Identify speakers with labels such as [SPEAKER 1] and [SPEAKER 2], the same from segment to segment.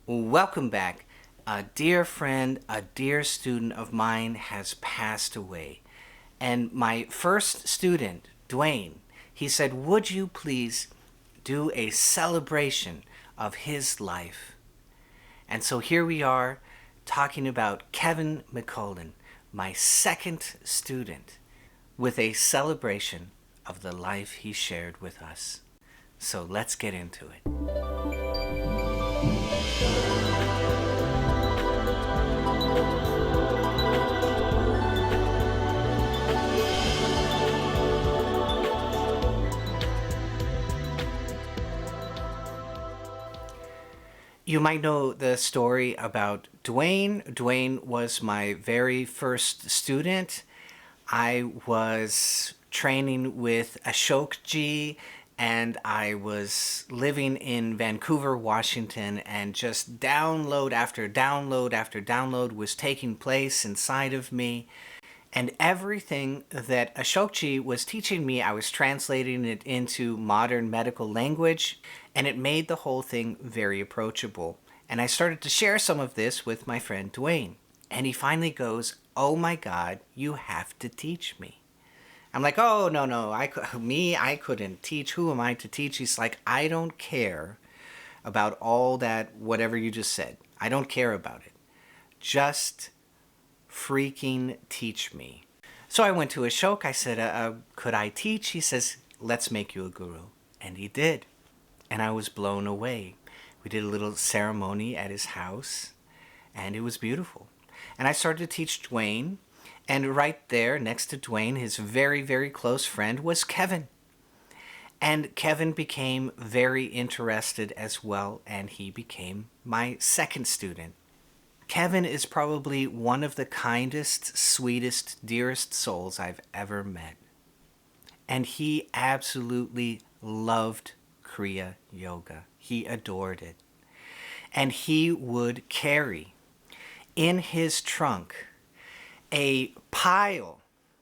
[SPEAKER 1] Welcome back. A dear friend, a dear student of mine has passed away. And my first student, Dwayne, he said, would you please do a celebration of his life? And so here we are talking about Kevin McCullen, my second student, with a celebration of the life he shared with us. So let's get into it. You might know the story about Dwayne. Dwayne was my very first student. I was training with Ashokji, and I was living in Vancouver, Washington, and just download after download after download was taking place inside of me. And everything that Ashokji was teaching me, I was translating it into modern medical language, and it made the whole thing very approachable. And I started to share some of this with my friend Dwayne. And he finally goes, "Oh my God, you have to teach me." I'm like, "Oh, no, I couldn't teach. Who am I to teach?" He's like, "I don't care about all that, whatever you just said. I don't care about it. Just freaking teach me." So I went to Ashok. I said, could I teach? He says, "Let's make you a guru." And he did. And I was blown away. We did a little ceremony at his house, and it was beautiful. And I started to teach Dwayne, and right there next to Dwayne, his very, very close friend was Kevin. And Kevin became very interested as well, and he became my second student. Kevin is probably one of the kindest, sweetest, dearest souls I've ever met. And he absolutely loved Kriya Yoga. He adored it. And he would carry in his trunk a pile,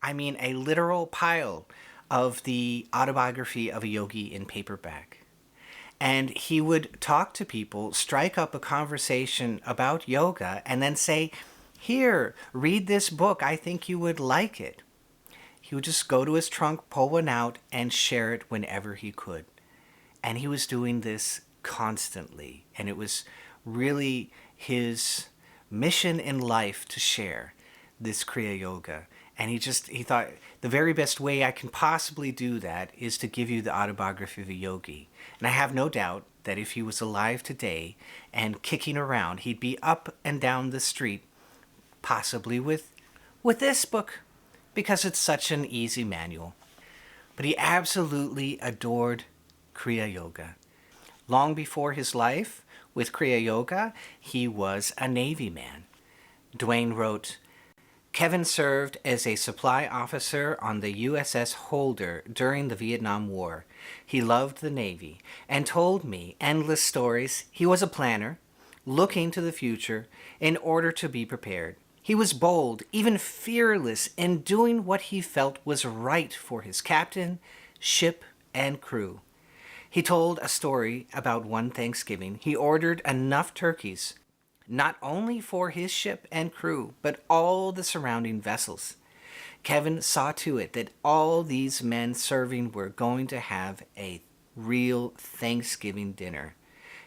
[SPEAKER 1] a literal pile of the autobiography of a yogi in paperback. And he would talk to people, strike up a conversation about yoga, and then say, "Here, read this book. I think you would like it." He would just go to his trunk, pull one out, and share it whenever he could. And he was doing this constantly. And it was really his mission in life to share this Kriya Yoga. And he thought, the very best way I can possibly do that is to give you the autobiography of a yogi. And I have no doubt that if he was alive today and kicking around, he'd be up and down the street, possibly with this book, because it's such an easy manual. But he absolutely adored Kriya Yoga. Long before his life with Kriya Yoga, he was a Navy man. Dwayne wrote, "Kevin served as a supply officer on the USS Holder during the Vietnam War. He loved the Navy and told me endless stories. He was a planner, looking to the future in order to be prepared. He was bold, even fearless in doing what he felt was right for his captain, ship, and crew. He told a story about one Thanksgiving. He ordered enough turkeys, not only for his ship and crew, but all the surrounding vessels. Kevin saw to it that all these men serving were going to have a real Thanksgiving dinner.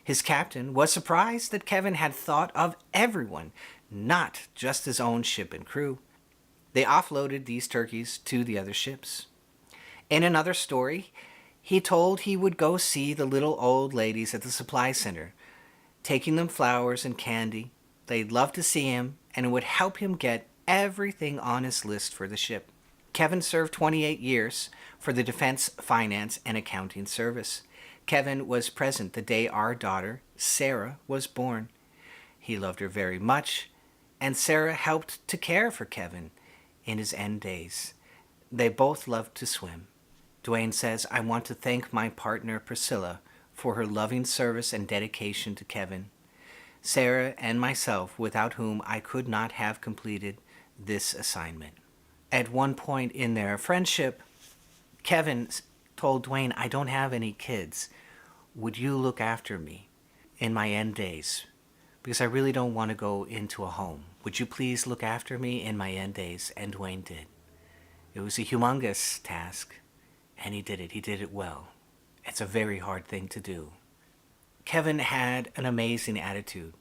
[SPEAKER 1] His captain was surprised that Kevin had thought of everyone, not just his own ship and crew. They offloaded these turkeys to the other ships." In another story, he told he would go see the little old ladies at the supply center, taking them flowers and candy. They'd love to see him, and it would help him get everything on his list for the ship. Kevin served 28 years for the Defense Finance and Accounting Service. Kevin was present the day our daughter, Sarah, was born. He loved her very much, and Sarah helped to care for Kevin in his end days. They both loved to swim. Dwayne says, "I want to thank my partner Priscilla for her loving service and dedication to Kevin, Sarah, and myself, without whom I could not have completed this assignment." At one point in their friendship, Kevin told Dwayne, "I don't have any kids. Would you look after me in my end days? because I really don't want to go into a home. Would you please look after me in my end days? And Dwayne did. It was a humongous task, and he did it. He did it well. It's a very hard thing to do. Kevin had an amazing attitude.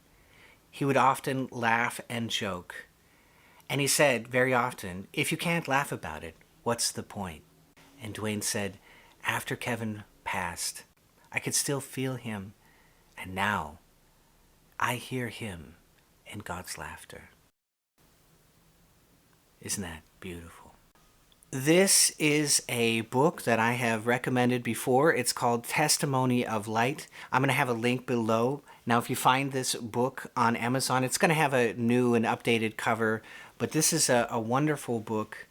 [SPEAKER 1] He would often laugh and joke. And he said very often, if you can't laugh about it, what's the point? And Dwayne said, after Kevin passed, I could still feel him. And now I hear him in God's laughter. Isn't that beautiful? This is a book that I have recommended before. It's called Testimony of Light. I'm going to have a link below. Now, if you find this book on Amazon, it's going to have a new and updated cover, but this is a wonderful book.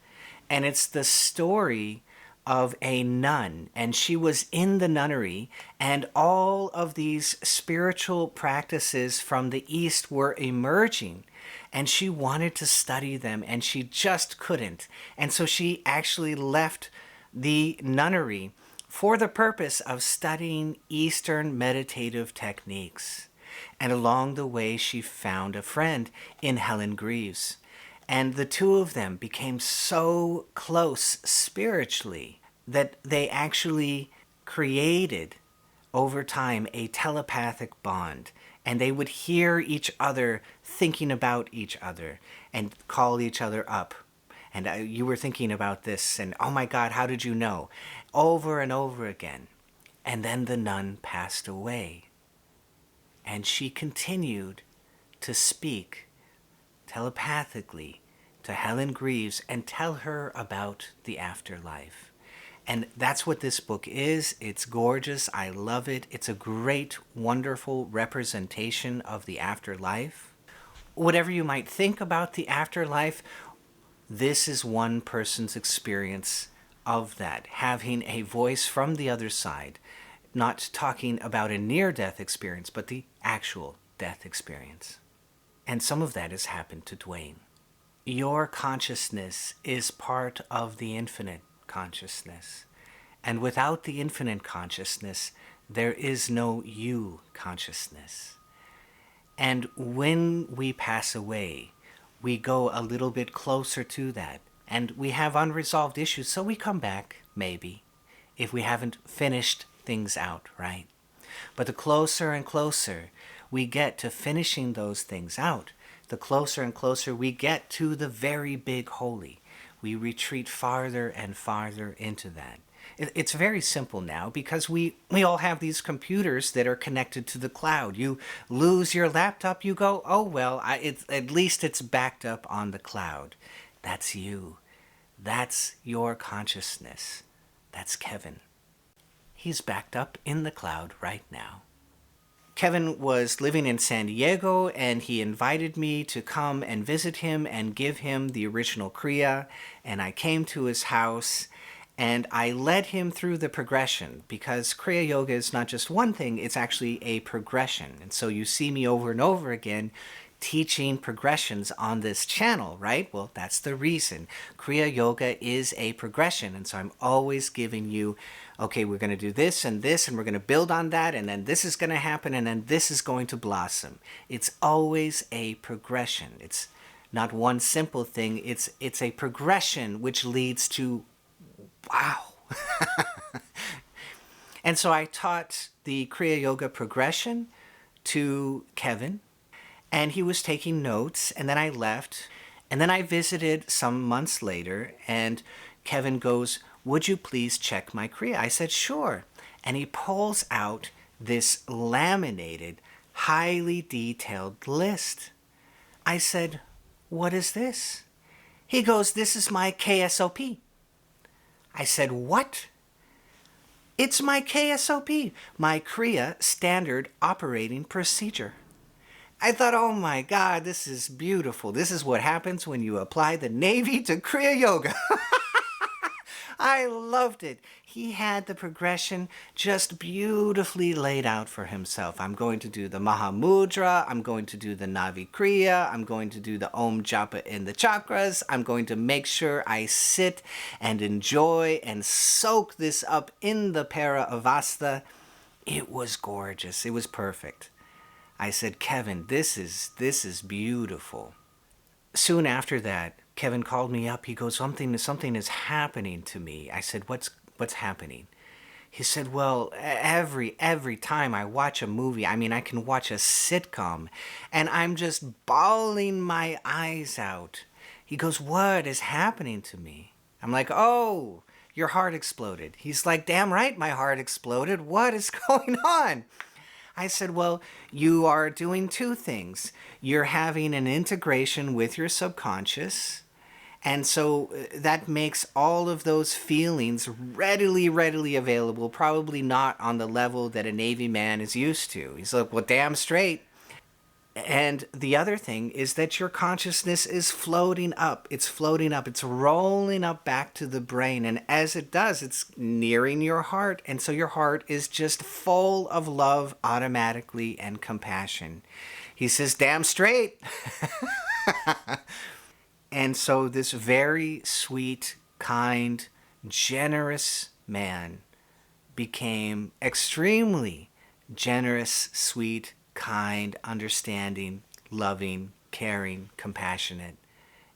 [SPEAKER 1] And it's the story of a nun, and she was in the nunnery, and all of these spiritual practices from the East were emerging, and she wanted to study them, and she just couldn't. And so she actually left the nunnery for the purpose of studying Eastern meditative techniques. And along the way, she found a friend in Helen Greaves. And the two of them became so close spiritually that they actually created, over time, a telepathic bond. And they would hear each other thinking about each other and call each other up. And you were thinking about this, and oh my God, how did you know? Over and over again. And then the nun passed away. And she continued to speak telepathically to Helen Greaves and tell her about the afterlife. And that's what this book is. It's gorgeous. I love it. It's a great, wonderful representation of the afterlife. Whatever you might think about the afterlife, this is one person's experience of that, having a voice from the other side, not talking about a near-death experience, but the actual death experience. And some of that has happened to Dwayne. Your consciousness is part of the infinite consciousness. And without the infinite consciousness, there is no you consciousness. And when we pass away, we go a little bit closer to that. And we have unresolved issues, so we come back, maybe, if we haven't finished things out, right? But the closer and closer we get to finishing those things out, the closer and closer we get to the very big holy. We retreat farther and farther into that. It's very simple now because we all have these computers that are connected to the cloud. You lose your laptop, you go, oh, well, at least it's backed up on the cloud. That's you. That's your consciousness. That's Kevin. He's backed up in the cloud right now. Kevin was living in San Diego, and he invited me to come and visit him and give him the original Kriya. And I came to his house, and I led him through the progression, because Kriya Yoga is not just one thing, it's actually a progression. And so you see me over and over again teaching progressions on this channel, right? Well, that's the reason. Kriya Yoga is a progression, and so I'm always giving you, okay, we're going to do this, and we're going to build on that, and then this is going to happen, and then this is going to blossom. It's always a progression. It's not one simple thing. It's a progression which leads to wow. And so I taught the Kriya Yoga progression to Kevin, and he was taking notes, and then I left, and then I visited some months later, and Kevin goes, would you please check my Kriya? I said, sure. And he pulls out this laminated, highly detailed list. I said, what is this? He goes, this is my KSOP. I said, what? It's my KSOP, my Kriya Standard Operating Procedure. I thought, oh my God, this is beautiful. This is what happens when you apply the Navy to Kriya Yoga. I loved it. He had the progression just beautifully laid out for himself. I'm going to do the Mahamudra. I'm going to do the Navi Kriya. I'm going to do the Om Japa in the chakras. I'm going to make sure I sit and enjoy and soak this up in the Para Avasta. It was gorgeous. It was perfect. I said, Kevin, this is beautiful. Soon after that, Kevin called me up. He goes, something is happening to me. I said, what's happening? He said, well, every time I watch a movie, I mean, I can watch a sitcom, and I'm just bawling my eyes out. He goes, what is happening to me? I'm like, oh, your heart exploded. He's like, damn right, my heart exploded. What is going on? I said, well, you are doing two things. You're having an integration with your subconscious, and so that makes all of those feelings readily available, probably not on the level that a Navy man is used to. He's like, well, damn straight. And the other thing is that your consciousness is floating up. It's floating up. It's rolling up back to the brain. And as it does, it's nearing your heart. And so your heart is just full of love automatically and compassion. He says, damn straight. And so this very sweet, kind, generous man became extremely generous, sweet, kind, understanding, loving, caring, compassionate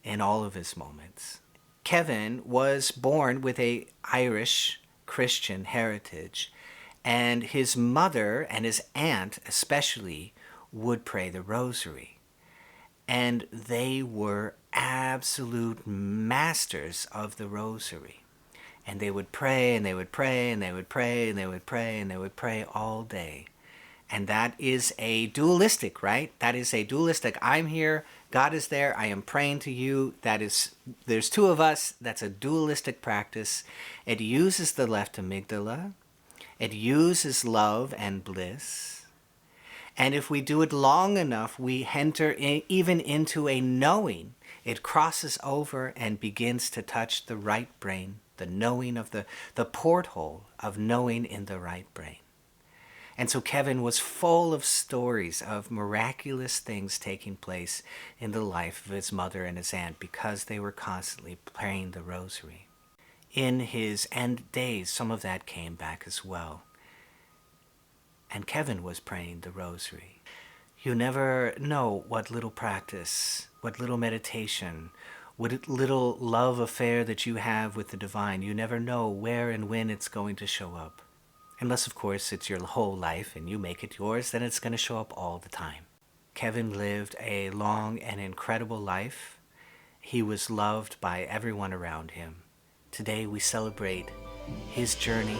[SPEAKER 1] in all of his moments. Kevin was born with a Irish Christian heritage, and his mother and his aunt especially would pray the rosary. And they were absolute masters of the rosary. And they would pray, and they would pray, and they would pray, and they would pray, and they would pray all day. And that is a dualistic, right? That is a dualistic. I'm here, God is there, I am praying to you. There's two of us. That's a dualistic practice. It uses the left amygdala. It uses love and bliss. And if we do it long enough, we enter even into a knowing. It crosses over and begins to touch the right brain, the knowing of the porthole of knowing in the right brain. And so Kevin was full of stories of miraculous things taking place in the life of his mother and his aunt because they were constantly praying the rosary. In his end days, some of that came back as well. And Kevin was praying the rosary. You never know what little practice, what little meditation, what little love affair that you have with the divine. You never know where and when it's going to show up. Unless, of course, it's your whole life and you make it yours, then it's going to show up all the time. Kevin lived a long and incredible life. He was loved by everyone around him. Today we celebrate his journey.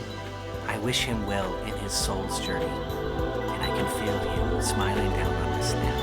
[SPEAKER 1] I wish him well in his soul's journey, and I can feel him smiling down on us now.